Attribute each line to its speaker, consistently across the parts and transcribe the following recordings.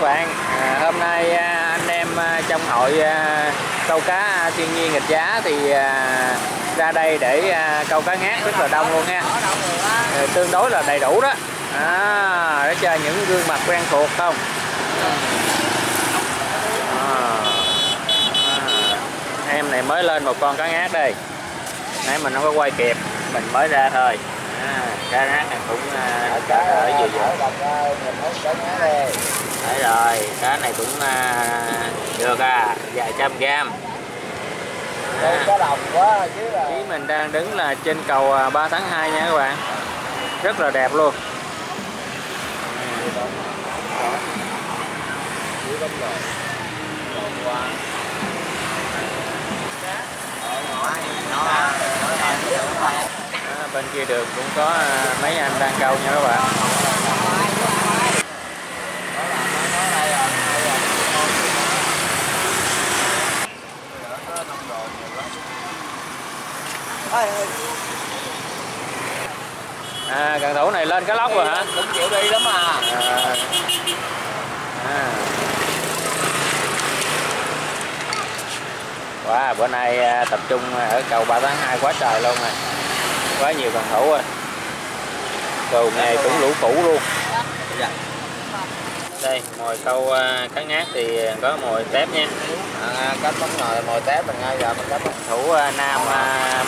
Speaker 1: các bạn. Hôm nay anh em trong hội câu cá thiên nhiên nghịch giá thì ra đây để câu cá ngát rất là đông luôn nha. Tương đối là đầy đủ đó. Để cho những gương mặt quen thuộc không. Em này mới lên một con cá ngát đây. Nãy mình không có quay kịp, mình mới ra thôi. Cá ngát này cũng đỡ vừa vừa. Đấy rồi, cá này cũng được vài trăm gram.
Speaker 2: Cá đồng quá chứ là.
Speaker 1: Ý mình đang đứng là trên cầu 3 tháng 2 nha các bạn. Rất là đẹp luôn. Bên kia đường cũng có mấy anh đang câu nha các bạn. Cần thủ này lên cá lóc rồi hả?
Speaker 2: Cũng chịu đi lắm à.
Speaker 1: Wow, bữa nay tập trung ở cầu 3 tháng 2 quá trời luôn nè. Quá nhiều cần thủ rồi. Đồ nghề cũng lũ cũ luôn. Đây, mồi câu cá ngát thì có mồi tép nha.
Speaker 2: Cách bắn nồi mồi tép mình ngay giờ mình cách
Speaker 1: Thủ nam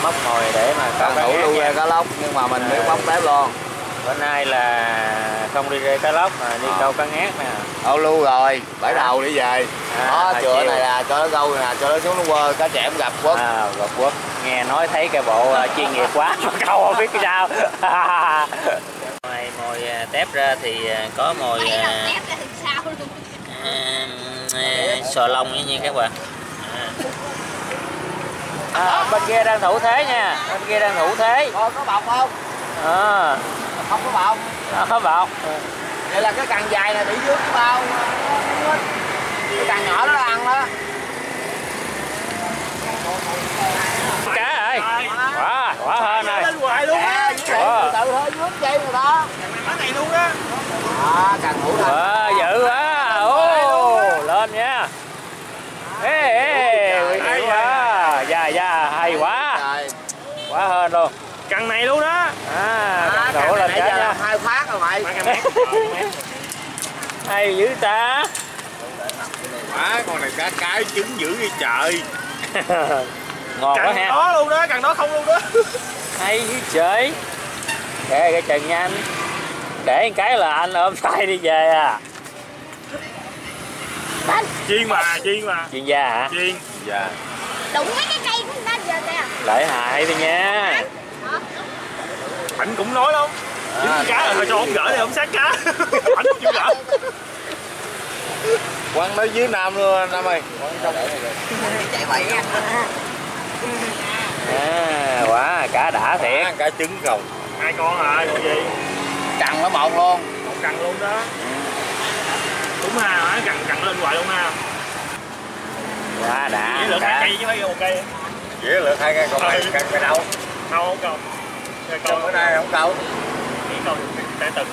Speaker 1: móc mồi để mà câu
Speaker 2: thủ lưu ra cá lóc nhưng mà mình biết bóng tép luôn.
Speaker 1: Bữa nay là không đi rê cá lóc mà đi câu cá ngát nè.
Speaker 2: Ô lưu rồi, bãi đầu đi về. Đó, chữa này là cho nó câu nè, cho nó xuống nó quơ, cá chẽm gặp quất.
Speaker 1: Gặp quất. Nghe nói thấy cái bộ chuyên nghiệp quá mà câu không biết cái sao. Ngoài mồi tép ra thì có mồi sò lông nha các bạn. Bên kia đang thủ thế nha, bên kia đang thủ thế.
Speaker 2: Có bọc không? Không có bọc.
Speaker 1: Có bọc.
Speaker 2: Đây là cái càng dài này bị dưới cái bao. Cái càng nhỏ nó ăn đó.
Speaker 1: Cá rồi. Quá hên rồi.
Speaker 2: Lên hoài luôn á. Tự hơi dưới dây rồi đó. Cái này luôn á. Càng thủ này.
Speaker 1: Dữ quá. Lên nha. Ê, quá. Dạ, hay quá. Quá hên luôn.
Speaker 3: Cần này luôn đó.
Speaker 1: Cần thủ lên cá nha.
Speaker 2: 2 phát rồi mày.
Speaker 1: Hay dữ ta.
Speaker 3: Con này cá cái trứng dữ như trời.
Speaker 1: Ngon quá ha.
Speaker 3: Cần đó luôn đó, cần đó không luôn đó.
Speaker 1: Hay dữ trời. Kệ cái chừng nha anh. Để một cái là anh ôm tay đi về à.
Speaker 3: Chiên mà.
Speaker 1: Chuyên gia hả?
Speaker 3: Chiên.
Speaker 1: Dạ.
Speaker 4: Đụng mấy cái cây của người ta giờ kìa.
Speaker 1: Lợi hại đi nha.
Speaker 3: Anh cũng nói lắm. Dính cá rồi cho ông gỡ thì ông sát cá. Anh cũng chịu gỡ.
Speaker 2: Quăng nó dưới Nam luôn Nam ơi. Chạy bậy nha.
Speaker 1: Quá cá đã thiệt.
Speaker 2: Cá trứng không.
Speaker 3: 2 con rồi, còn gì?
Speaker 2: Cần nó một luôn.
Speaker 3: Một cần luôn đó. Đúng ha, cần lên hoài luôn ha.
Speaker 1: Quá đã.
Speaker 3: Chỉ lượt 2 cây chứ phải 1 cây.
Speaker 2: Chỉ lượt 2 cây còn này cần cái đâu?
Speaker 3: Không câu.
Speaker 2: Câu bữa nay không câu.
Speaker 3: Chỉ câu để từng.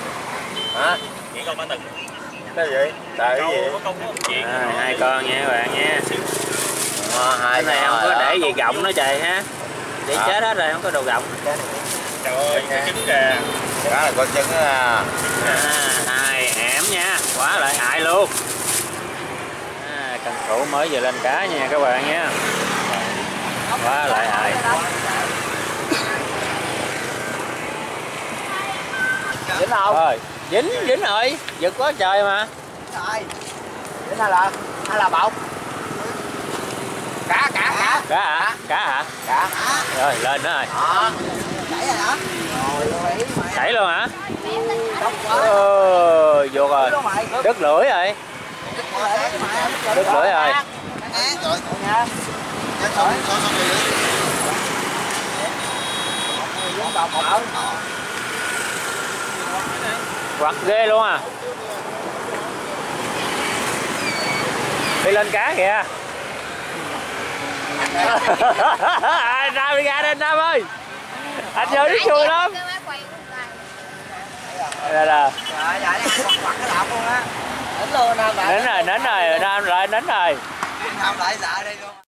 Speaker 2: Hả?
Speaker 3: Chỉ câu 3 từng.
Speaker 2: Cái gì? Tại cái gì?
Speaker 3: Câu có một chuyện.
Speaker 1: 2 con nha các bạn nha.
Speaker 2: Hai
Speaker 1: này không có để gì gọng nữa trời ha. Để chết hết rồi, không có đồ gọng.
Speaker 3: Trời ơi, cái trứng kìa.
Speaker 2: Đó là con trứng á.
Speaker 1: 2 ẻm nha, quá lợi hại luôn. Cần thủ mới vừa lên cá nha các bạn nha. Quá lợi hại.
Speaker 2: Dính không?
Speaker 1: Rồi, dính rồi, giật quá trời mà.
Speaker 2: Rồi. Dính hay là bọc? Cá hả?
Speaker 1: Cá. Rồi lên nữa rồi.
Speaker 2: Đẩy rồi hả?
Speaker 1: Đẩy luôn hả? Vô rồi. Đứt lưỡi rồi. Quặt ghê luôn à. Đi lên cá kìa. Nam đi ra đây Nam ơi. Anh chơi rất vui lắm. Đây là.
Speaker 2: Trời ơi, quặt cái lọc luôn á. Đến luôn Nam lại.
Speaker 1: Đến rồi, Nam lại, đến rồi.
Speaker 2: Nam lại dạ đây luôn.